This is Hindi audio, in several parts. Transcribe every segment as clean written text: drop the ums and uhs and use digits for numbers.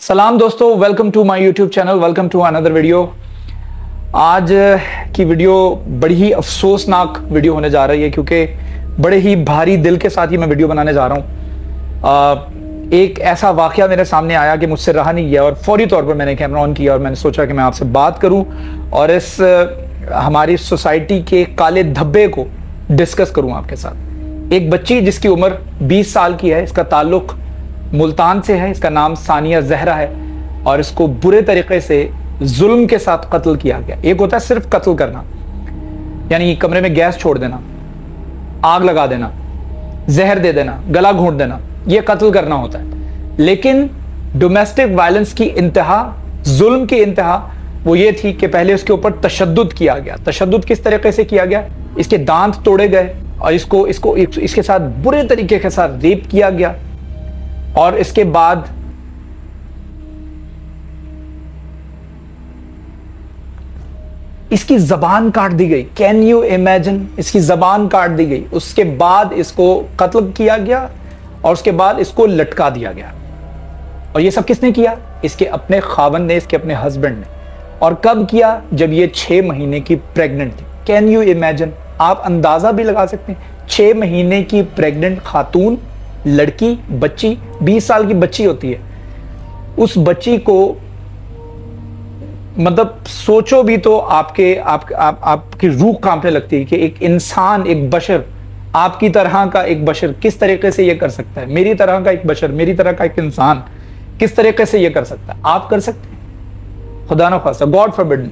सलाम दोस्तों, welcome to my YouTube channel, welcome to another video. आज की वीडियो बड़ी ही अफसोसनाक वीडियो होने जा रही है क्योंकि बड़े ही भारी दिल के साथ ही मैं वीडियो बनाने जा रहा हूँ। एक ऐसा वाकया मेरे सामने आया कि मुझसे रहा नहीं गया और फौरी तौर पर मैंने कैमरा ऑन किया और मैंने सोचा कि मैं आपसे बात करूँ और इस हमारी सोसाइटी के काले धब्बे को डिस्कस करूँ आपके साथ। एक बच्ची जिसकी उम्र 20 साल की है, इसका ताल्लुक मुल्तान से है, इसका नाम सानिया जहरा है और इसको बुरे तरीके से जुल्म के साथ कत्ल किया गया। एक होता है सिर्फ कत्ल करना, यानी कमरे में गैस छोड़ देना, आग लगा देना, जहर दे देना, गला घोंट देना, यह कत्ल करना होता है। लेकिन डोमेस्टिक वायलेंस की इंतहा, जुल्म की इंतहा वो ये थी कि पहले उसके ऊपर तशद्दुद किया गया। तशद्दुद किस तरीके से किया गया? इसके दांत तोड़े गए और इसके साथ बुरे तरीके के साथ रेप किया गया और इसके बाद इसकी जबान काट दी गई। Can you imagine? इसकी जबान काट दी गई। उसके बाद इसको कत्ल किया गया और उसके बाद इसको लटका दिया गया। और ये सब किसने किया? इसके अपने खावंद ने, इसके अपने हस्बैंड ने। और कब किया? जब ये 6 महीने की प्रेग्नेंट थी। Can you imagine? आप अंदाजा भी लगा सकते हैं, 6 महीने की प्रेग्नेंट खातून, लड़की, बच्ची, 20 साल की बच्ची होती है, उस बच्ची को मतलब सोचो भी तो आपकी रूह कांपने लगती है कि एक इंसान, एक बशर, आपकी तरह का एक बशर किस तरीके से ये कर सकता है। मेरी तरह का एक बशर, मेरी तरह का एक इंसान किस तरीके से ये कर सकता है? आप कर सकते हैं? खुदा ना खास्ता, गॉड फॉरबिड।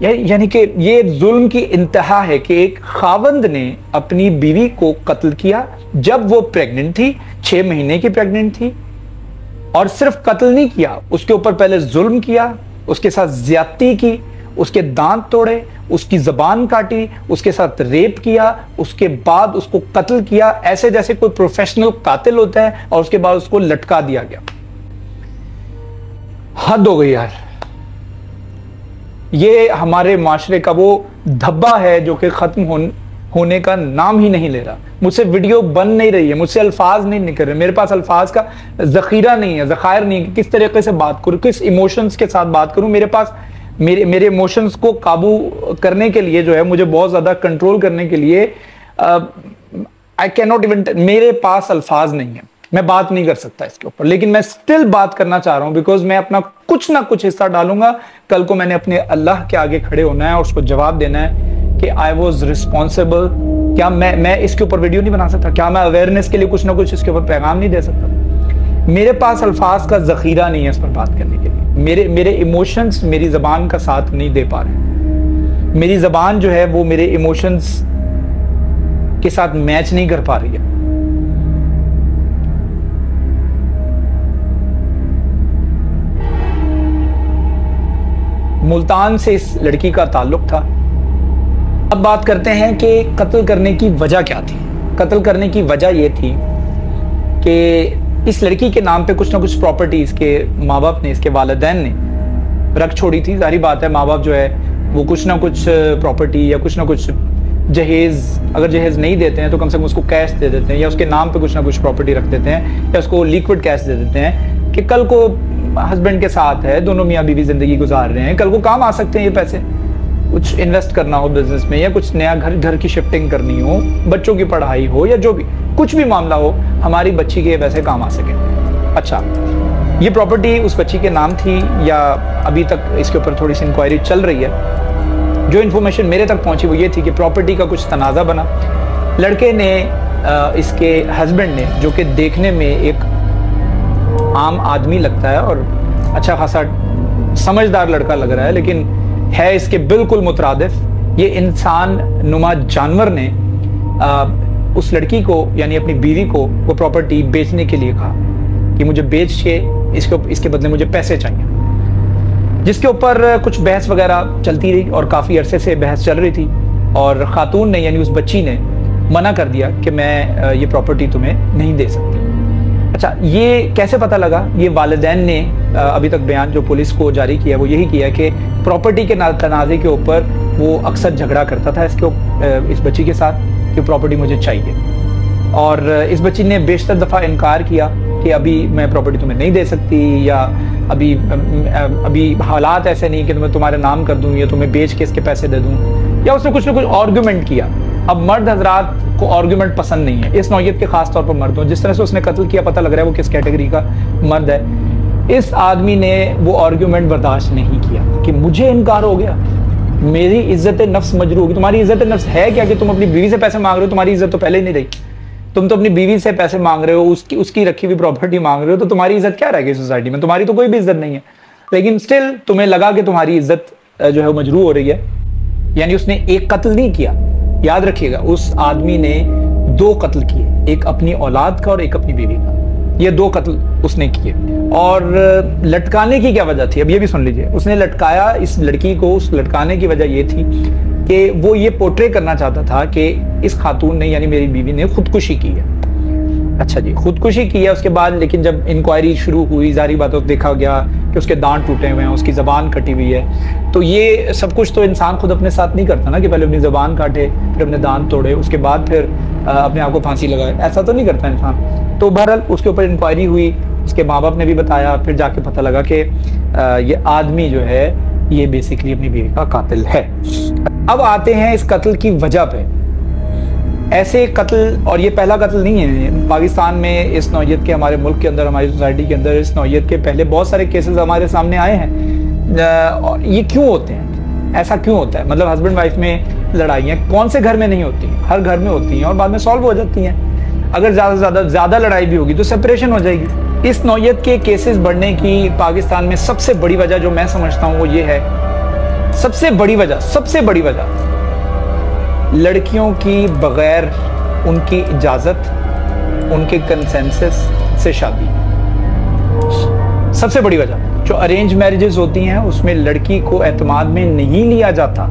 यानी कि ये जुल्म की इंतहा है कि एक खावंद ने अपनी बीवी को कत्ल किया जब वो प्रेग्नेंट थी, 6 महीने की प्रेग्नेंट थी। और सिर्फ कत्ल नहीं किया, उसके ऊपर पहले जुल्म किया, उसके साथ ज्यादती की, उसके दांत तोड़े, उसकी जबान काटी, उसके साथ रेप किया, उसके बाद उसको कत्ल किया ऐसे जैसे कोई प्रोफेशनल कातिल होता है, और उसके बाद उसको लटका दिया गया। हद हो गई यार। ये हमारे माशरे का वो धब्बा है जो कि खत्म होने का नाम ही नहीं ले रहा। मुझसे वीडियो बन नहीं रही है, मुझसे अल्फाज नहीं निकल रहे, मेरे पास अल्फाज का जखीरा नहीं है, ज़खायर नहीं है कि किस तरीके से बात करूं, किस इमोशंस के साथ बात करूं। मेरे पास मेरे इमोशंस को काबू करने के लिए जो है, मुझे बहुत ज़्यादा कंट्रोल करने के लिए आई कैन नॉट इवन, मेरे पास अल्फाज नहीं है, मैं बात नहीं कर सकता इसके ऊपर। लेकिन मैं स्टिल बात करना चाह रहा हूं बिकॉज मैं अपना कुछ ना कुछ हिस्सा डालूंगा। कल को मैंने अपने अल्लाह के आगे खड़े होना है और उसको जवाब देना है कि आई वॉज रिस्पॉन्सिबल। क्या मैं इसके ऊपर वीडियो नहीं बना सकता? क्या मैं अवेयरनेस के लिए कुछ ना कुछ इसके ऊपर पैगाम नहीं दे सकता? मेरे पास अल्फाज का जखीरा नहीं है इस पर बात करने के लिए। मेरे इमोशंस मेरी जबान का साथ नहीं दे पा रहे। मेरी जबान जो है वो मेरे इमोशंस के साथ मैच नहीं कर पा रही है। मुल्तान से इस लड़की का ताल्लुक था। अब बात करते हैं कि कत्ल करने की वजह क्या थी। कत्ल करने की वजह यह थी कि इस लड़की के नाम पे कुछ ना कुछ प्रॉपर्टी इसके माँ बाप ने, इसके वालिदैन ने रख छोड़ी थी। जाहिर बात है, माँ बाप जो है वो कुछ ना कुछ प्रॉपर्टी या कुछ ना कुछ जहेज, अगर जहेज नहीं देते हैं तो कम से कम उसको कैश दे देते हैं या उसके नाम पे कुछ ना कुछ प्रॉपर्टी रख देते हैं या उसको लिक्विड कैश दे देते हैं कि कल को हस्बैंड के साथ है, दोनों मियाँ बीवी जिंदगी गुजार रहे हैं, कल को काम आ सकते हैं ये पैसे। कुछ इन्वेस्ट करना हो बिजनेस में या कुछ नया घर की शिफ्टिंग करनी हो, बच्चों की पढ़ाई हो या जो भी कुछ भी मामला हो, हमारी बच्ची के पैसे काम आ सके। अच्छा, ये प्रॉपर्टी उस बच्ची के नाम थी या अभी तक इसके ऊपर थोड़ी सी इंक्वायरी चल रही है। जो इन्फॉर्मेशन मेरे तक पहुंची वो ये थी कि प्रॉपर्टी का कुछ तनाज़ा बना। लड़के ने, इसके हस्बैंड ने, जो कि देखने में एक आम आदमी लगता है और अच्छा खासा समझदार लड़का लग रहा है, लेकिन है इसके बिल्कुल मुतरादिफ। ये इंसान नुमा जानवर ने उस लड़की को, यानी अपनी बीवी को, वो प्रॉपर्टी बेचने के लिए कहा कि मुझे बेच के इसके बदले मुझे पैसे चाहिए। जिसके ऊपर कुछ बहस वगैरह चलती रही और काफ़ी अरसे से बहस चल रही थी और ख़ातून ने, यानी उस बच्ची ने मना कर दिया कि मैं ये प्रॉपर्टी तुम्हें नहीं दे सकती। अच्छा, ये कैसे पता लगा? ये वालिदैन ने अभी तक बयान जो पुलिस को जारी किया वो यही किया कि प्रॉपर्टी के तनाज़े के ऊपर वो अक्सर झगड़ा करता था इस बच्ची के साथ कि प्रॉपर्टी मुझे चाहिए। और इस बच्ची ने बेशतर दफ़ा इनकार किया कि अभी मैं प्रॉपर्टी तुम्हें नहीं दे सकती, या अभी हालात ऐसे नहीं कि मैं तुम्हारे नाम कर दूं या तुम्हें बेच के इसके पैसे दे दूं, या उसने कुछ ना कुछ आर्गुमेंट किया। अब मर्द हजरात को आर्गुमेंट पसंद नहीं है, इस नौयत के खास तौर पर मर्द हो। जिस तरह से उसने कत्ल किया, पता लग रहा है वो किस कैटेगरी का मर्द है। इस आदमी ने वो आर्गुमेंट बर्दाश्त नहीं किया कि मुझे इनकार हो गया, मेरी इज्जत नफ्स मजरू होगी। तुम्हारी इज्जत नफ्स है क्या कि तुम अपनी बीवी से पैसे मांग रहे हो? तुम्हारी इज्जत तो पहले ही नहीं रही। तुम तो अपनी बीवी से पैसे मांग रहे हो, उसकी रखी हुई प्रॉपर्टी मांग रहे हो, तो तुम्हारी इज्जत क्या रह गई सोसाइटी में? तुम्हारी तो कोई भी इज्जत नहीं है, लेकिन स्टिल तुम्हें लगा कि तुम्हारी इज्जत जो है मजरू हो रही है। यानी उसने एक कत्ल नहीं किया, याद रखिएगा, उस आदमी ने 2 कत्ल किए, एक अपनी औलाद का और एक अपनी बीवी का। ये 2 कत्ल उसने किए। और लटकाने की क्या वजह थी, अब ये भी सुन लीजिए। उसने लटकाया इस लड़की को, उस लटकाने की वजह ये थी कि वो ये पोर्ट्रे करना चाहता था कि इस खातून ने, यानी मेरी बीवी ने खुदकुशी की है। अच्छा जी, खुदकुशी की है। उसके बाद लेकिन जब इंक्वायरी शुरू हुई, जारी बातों देखा गया कि उसके दांत टूटे हुए हैं, उसकी ज़बान कटी हुई है। तो ये सब कुछ तो इंसान खुद अपने साथ नहीं करता ना, कि पहले अपनी ज़बान काटे, फिर अपने दांत तोड़े, उसके बाद फिर अपने आप को फांसी लगाए। ऐसा तो नहीं करता इंसान। तो बहरहाल उसके ऊपर इंक्वायरी हुई, उसके माँ बाप ने भी बताया, फिर जाके पता लगा कि ये आदमी जो है ये बेसिकली अपनी बीवी का कातिल है। अब आते हैं इस कत्ल की वजह पे। ऐसे कत्ल, और ये पहला कत्ल नहीं है पाकिस्तान में, इस नौयत के हमारे मुल्क के अंदर, हमारी सोसाइटी के अंदर इस नौयत के पहले बहुत सारे केसेस हमारे सामने आए हैं। ये क्यों होते हैं, ऐसा क्यों होता है? मतलब हस्बैंड वाइफ में लड़ाइयाँ कौन से घर में नहीं होती हैं? हर घर में होती हैं और बाद में सॉल्व हो जाती हैं। अगर ज़्यादा लड़ाई भी होगी तो सेपरेशन हो जाएगी। इस नौयत के केसेस बढ़ने की पाकिस्तान में सबसे बड़ी वजह जो मैं समझता हूँ वो ये है, सबसे बड़ी वजह लड़कियों की बगैर उनकी इजाज़त, उनके कंसेंसस से शादी। सबसे बड़ी वजह जो अरेंज मैरिजेस होती हैं उसमें लड़की को एतमाद में नहीं लिया जाता,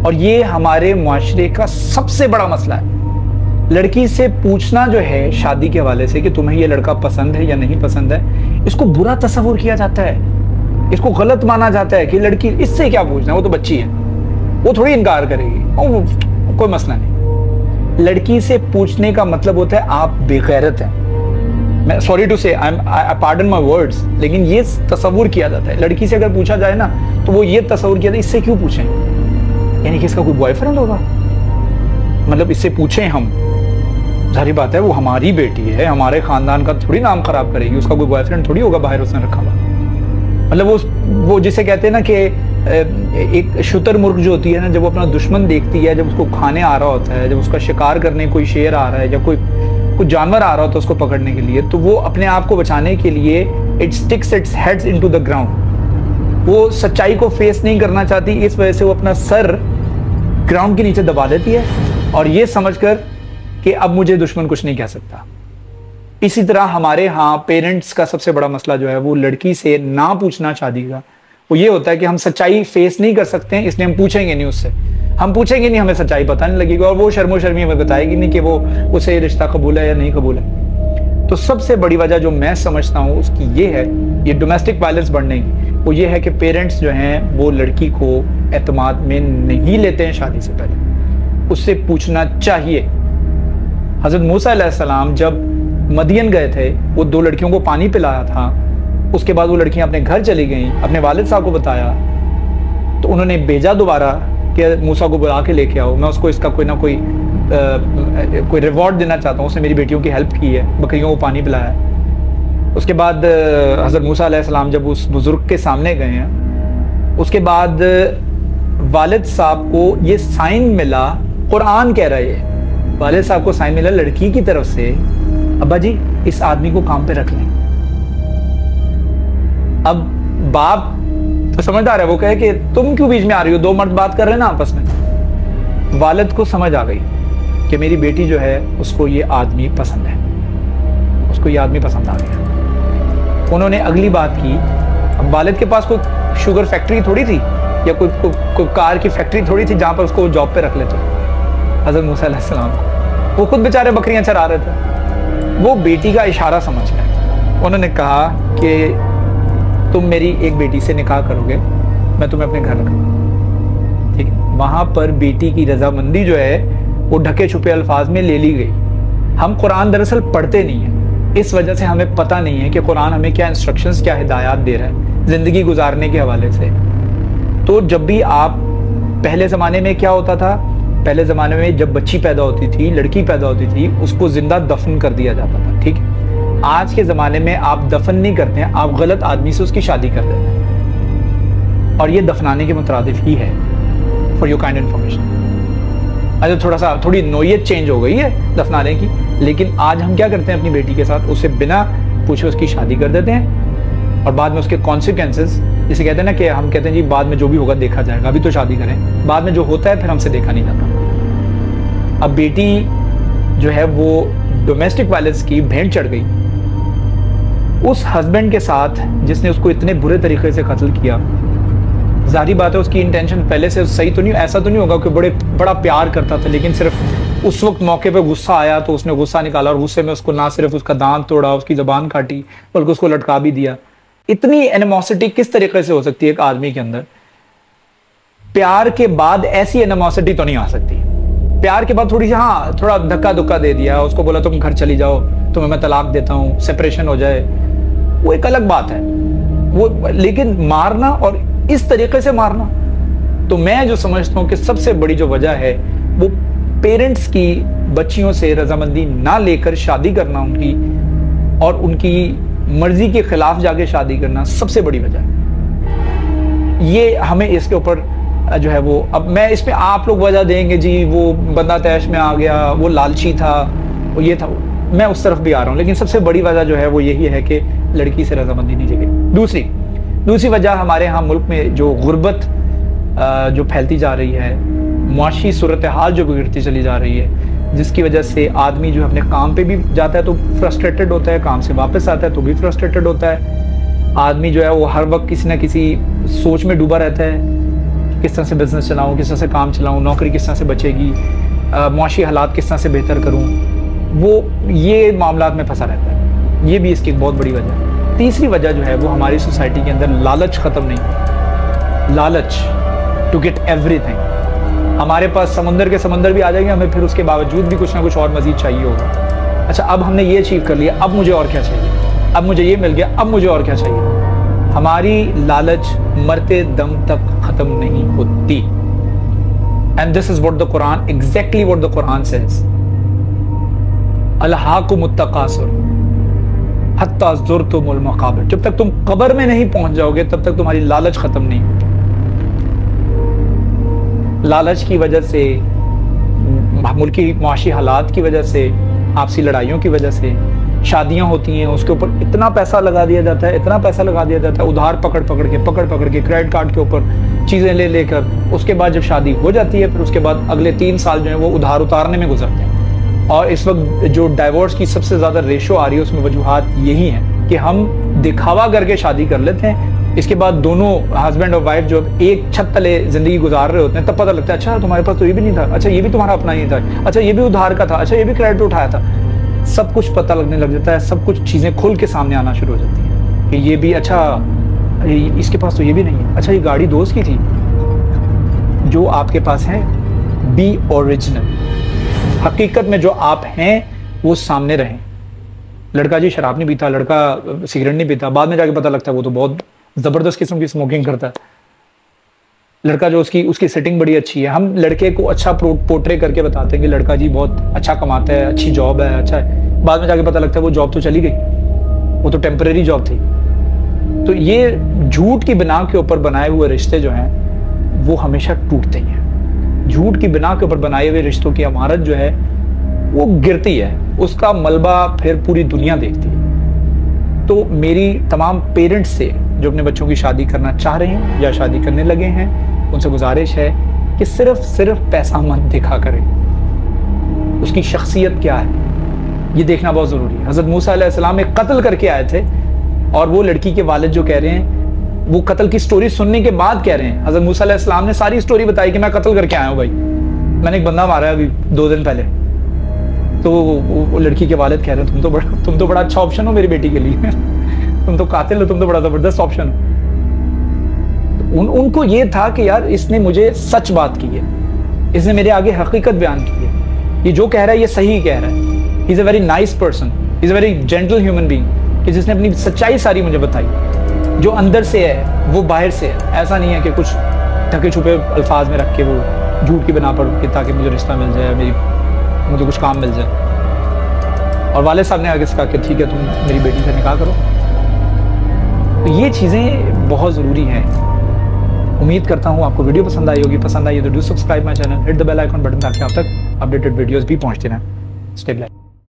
और ये हमारे मुआशरे का सबसे बड़ा मसला है। लड़की से पूछना जो है शादी के हवाले से कि तुम्हें ये लड़का पसंद है या नहीं पसंद है, इसको बुरा तस्वुर किया जाता है, इसको गलत माना जाता है कि लड़की इससे क्या पूछना, वो तो बच्ची है, वो थोड़ी इनकार करेगी, और कोई मसला नहीं। लड़की से पूछने का मतलब होता है आप बेगैरत हैं। मैं सॉरी टू से, आई पार्डन माय वर्ड्स, लेकिन ये तस्वुर किया जाता है। लड़की से अगर पूछा जाए ना तो वो ये तस्वुर किया जाता है इससे क्यों पूछें, यानी कि इसका कोई बॉयफ्रेंड होगा, मतलब इससे पूछें हम, जाहिर बात है वो हमारी बेटी है, हमारे खानदान का थोड़ी नाम खराब करेगी, उसका कोई बॉयफ्रेंड थोड़ी होगा बाहर उसने रखा हुआ। मतलब वो जिसे कहते हैं ना कि एक शुतुरमुर्ग जो होती है ना, जब वो अपना दुश्मन देखती है, जब उसको खाने आ रहा होता है, जब उसका शिकार करने कोई शेर आ रहा है या कोई जानवर आ रहा होता है उसको पकड़ने के लिए, तो वो अपने आप को बचाने के लिए it sticks it's heads into the ground. वो सच्चाई को फेस नहीं करना चाहती, इस वजह से वो अपना सर ग्राउंड के नीचे दबा देती है, और ये समझकर कि अब मुझे दुश्मन कुछ नहीं कह सकता। इसी तरह हमारे यहाँ पेरेंट्स का सबसे बड़ा मसला जो है वो लड़की से ना पूछना शादी का, वो ये होता है कि हम सच्चाई फेस नहीं कर सकते हैं, इसलिए हम पूछेंगे नहीं उससे, हम पूछेंगे नहीं, हमें सच्चाई पता नहीं लगेगी, और वो शर्मो शर्मी हमें बताएगी नहीं कि वो उसे रिश्ता कबूल है या नहीं कबूल है। तो सबसे बड़ी वजह जो मैं समझता हूँ उसकी ये है, ये डोमेस्टिक वायलेंस बढ़ने की, वो ये है कि पेरेंट्स जो हैं वो लड़की को एतमाद में नहीं लेते हैं शादी से पहले, उससे पूछना चाहिए। हज़रत मूसा अलैहिस्सलाम जब मदियन गए थे, वो 2 लड़कियों को पानी पिलाया था, उसके बाद वो लड़कियां अपने घर चली गईं, अपने वालिद साहब को बताया, तो उन्होंने भेजा दोबारा कि मूसा को बुला के लेके आओ, मैं उसको इसका कोई ना कोई रिवॉर्ड देना चाहता हूँ, उसने मेरी बेटियों की हेल्प की है, बकरियों को पानी पिलाया। उसके बाद हज़रत मूसा अलैहिस्सलाम जब उस बुजुर्ग के सामने गए हैं, उसके बाद वालिद साहब को ये साइन मिला, कुरान कह रहा है, वालिद साहब को साइन मिला लड़की की तरफ से, अब्बा जी इस आदमी को काम पे रख लें। अब बाप तो समझदार है, वो कहे कि तुम क्यों बीच में आ रही हो, 2 मर्द बात कर रहे हैं ना आपस में। वालिद को समझ आ गई कि मेरी बेटी जो है उसको ये आदमी पसंद है, उसको ये आदमी पसंद आ गया। उन्होंने अगली बात की, अब वालिद के पास कोई शुगर फैक्ट्री थोड़ी थी या कोई कार की फैक्ट्री थोड़ी थी जहां पर उसको जॉब पे रख लेते हज़रत मूसा अलैहिस्सलाम को, वो खुद बेचारे बकरियां चरा रहे थे। वो बेटी का इशारा समझ गए, उन्होंने कहा कि तुम मेरी एक बेटी से निकाह करोगे, मैं तुम्हें अपने घर रखूंगा, ठीक है। वहां पर बेटी की रजामंदी जो है वो ढके छुपे अल्फाज में ले ली गई। हम कुरान दरअसल पढ़ते नहीं हैं, इस वजह से हमें पता नहीं है कि कुरान हमें क्या इंस्ट्रक्शंस, क्या हिदायत दे रहा है जिंदगी गुजारने के हवाले से। तो जब भी आप, पहले ज़माने में क्या होता था, पहले ज़माने में जब बच्ची पैदा होती थी, लड़की पैदा होती थी, उसको जिंदा दफन कर दिया जाता था, ठीक है। आज के ज़माने में आप दफन नहीं करते हैं, आप गलत आदमी से उसकी शादी कर देते हैं, और ये दफनाने के मुतरादिफ ही है, फॉर योर काइंड इन्फॉर्मेशन। अच्छा, थोड़ी नोयत चेंज हो गई है दफनाने की, लेकिन आज हम क्या करते हैं अपनी बेटी के साथ, उसे बिना पूछे उसकी शादी कर देते हैं, और बाद में उसके कॉन्सिक्वेंसेस, जिसे कहते हैं ना कि हम कहते हैं जी बाद में जो भी होगा देखा जाएगा, अभी तो शादी करें, बाद में जो होता है फिर हमसे देखा नहीं जाता। अब बेटी जो है वो डोमेस्टिक वायलेंस की भेंट चढ़ गई उस हस्बैंड के साथ जिसने उसको इतने बुरे तरीके से कत्ल किया। जाहिर बात है उसकी इंटेंशन पहले से सही तो नहीं, ऐसा तो नहीं होगा कि बड़ा प्यार करता था, लेकिन सिर्फ उस वक्त मौके पे गुस्सा आया तो उसने गुस्सा निकाला, और गुस्से में उसको ना सिर्फ उसका दांत तोड़ा, उसकी ज़बान काटी, बल्कि उसको लटका भी दिया। इतनी एनिमोसिटी किस तरीके से हो सकती है एक आदमी के अंदर? प्यार के बाद ऐसी एनिमोसिटी तो नहीं आ सकती। प्यार के बाद थोड़ी सी, हाँ, थोड़ा धक्का धुक्का दे दिया, उसको बोला तुम घर चली जाओ, तुम्हें मैं तलाक देता हूँ, सेपरेशन हो जाए, वो एक अलग बात है वो। लेकिन मारना, और इस तरीके से मारना, तो मैं जो समझता हूँ कि सबसे बड़ी जो वजह है वो पेरेंट्स की बच्चियों से रजामंदी ना लेकर शादी करना, उनकी और उनकी मर्जी के खिलाफ जाके शादी करना सबसे बड़ी वजह है। ये हमें इसके ऊपर जो है वो, अब मैं इस पे आप लोग वजह देंगे जी वो बंदा तैश में आ गया, वो लालची था, वो ये था, मैं उस तरफ भी आ रहा हूँ, लेकिन सबसे बड़ी वजह जो है वो यही है कि लड़की से रजामंदी नहीं जगी। दूसरी वजह हमारे यहाँ मुल्क में जो गुर्बत जो फैलती जा रही है, मुआशी सूरत हाल जो बिगड़ती चली जा रही है, जिसकी वजह से आदमी जो अपने काम पे भी जाता है तो फ्रस्ट्रेटेड होता है, काम से वापस आता है तो भी फ्रस्ट्रेटेड होता है। आदमी जो है वो हर वक्त किसी ना किसी सोच में डूबा रहता है, किस तरह से बिजनेस चलाऊँ, किस तरह से काम चलाऊँ, नौकरी किस तरह से बचेगी, मुआशी हालात किस तरह से बेहतर करूँ, वो ये मामलात में फंसा रहता है। ये भी इसकी एक बहुत बड़ी वजह है। तीसरी वजह जो है वो हमारी सोसाइटी के अंदर लालच ख़त्म नहीं, लालच टू गेट एवरीथिंग। हमारे पास समंदर के समंदर भी आ जाएंगे, हमें फिर उसके बावजूद भी कुछ ना कुछ और मजीद चाहिए होगा। अच्छा, अब हमने ये अचीव कर लिया, अब मुझे और क्या चाहिए, अब मुझे ये मिल गया, अब मुझे और क्या चाहिए। हमारी लालच मरते दम तक ख़त्म नहीं होती। And this is what the Quran, exactly what the Quran says, अलहाकुमुत तकासुर हत्ता ज़ुरतुमुल मक़ाबिर। जब तक तुम कब्र में नहीं पहुंच जाओगे तब तक तुम्हारी लालच खत्म नहीं होगी। लालच की वजह से, मुल्की मुआशी हालात की वजह से, आपसी लड़ाइयों की वजह से शादियां होती हैं, उसके ऊपर इतना पैसा लगा दिया जाता है, इतना पैसा लगा दिया जाता है, उधार पकड़ पकड़ के क्रेडिट कार्ड के ऊपर चीज़ें ले लेकर, उसके बाद जब शादी हो जाती है फिर उसके बाद अगले 3 साल जो है वो उधार उतारने में गुजरते हैं। और इस वक्त जो डाइवोर्स की सबसे ज़्यादा रेशो आ रही है उसमें वजूहात यही है कि हम दिखावा करके शादी कर लेते हैं, इसके बाद दोनों हस्बैंड और वाइफ जो एक छत तले ज़िंदगी गुजार रहे होते हैं, तब पता लगता है अच्छा तुम्हारे पास तो ये भी नहीं था, अच्छा ये भी तुम्हारा अपना नहीं था, अच्छा ये भी उधार का था, अच्छा ये भी क्रेडिट उठाया था। सब कुछ पता लगने लग जाता है, सब कुछ चीज़ें खुल के सामने आना शुरू हो जाती हैं कि ये भी, अच्छा इसके पास तो ये भी नहीं है, अच्छा ये गाड़ी दोस्त की थी। जो आपके पास है बी ओरिजिनल, हकीकत में जो आप हैं वो सामने रहें। लड़का जी शराब नहीं पीता, लड़का सिगरेट नहीं पीता, बाद में जाके पता लगता है वो तो बहुत ज़बरदस्त किस्म की स्मोकिंग करता है। लड़का जो उसकी सेटिंग बड़ी अच्छी है, हम लड़के को अच्छा पोर्ट्रे करके बताते हैं कि लड़का जी बहुत अच्छा कमाता है, अच्छी जॉब है, अच्छा है, बाद में जाके पता लगता है वो जॉब तो चली गई, वो तो टेम्परेरी जॉब थी। तो ये झूठ की बिना के ऊपर बनाए हुए रिश्ते जो हैं वो हमेशा टूटते ही हैं। झूठ की बिना के ऊपर बनाए हुए रिश्तों की इमारत जो है वो गिरती है, उसका मलबा फिर पूरी दुनिया देखती है। तो मेरी तमाम पेरेंट्स से जो अपने बच्चों की शादी करना चाह रहे हैं या शादी करने लगे हैं, उनसे गुजारिश है कि सिर्फ पैसा मत दिखा करें, उसकी शख्सियत क्या है ये देखना बहुत ज़रूरी है। हज़रत मूसा अलैहिस्सलाम एक कत्ल करके आए थे और वो लड़की के वालिद जो कह रहे हैं, वो कत्ल की स्टोरी सुनने के बाद कह रहे हैं, हज़रत मूसा अलैहिस्सलाम ने सारी स्टोरी बताई कि मैं कत्ल करके आया हूँ भाई, मैंने एक बंदा मारा है अभी 2 दिन पहले। तो वो लड़की के वालिद कह रहे हैं तुम तो बड़ा अच्छा ऑप्शन हो मेरी बेटी के लिए तुम तो कातिल हो, तुम तो बड़ा ज़बरदस्त ऑप्शन हो। उनको ये था कि यार इसने मुझे सच बात की है, इसने मेरे आगे हकीकत बयान की है, ये जो कह रहा है ये सही कह रहा है, he is a very nice person. Is a very gentle human being कि जिसने अपनी सच्चाई सारी मुझे बताई, जो अंदर से है वो बाहर से है। ऐसा नहीं है कि कुछ ढके छुपे अल्फाज में रख के वो झूठ की बना पर कि ताकि मुझे रिश्ता मिल जाए, मुझे कुछ काम मिल जाए। और वाले साहब ने आगे से कहा कि ठीक है तुम मेरी बेटी से निकाह करो। तो ये चीज़ें बहुत ज़रूरी हैं। उम्मीद करता हूँ आपको वीडियो पसंद आई होगी। पसंद आई तो do subscribe my channel, hit the bell icon button ताकि आप तक अपडेटेड वीडियोस भी पहुँचते रहें। Stay blessed.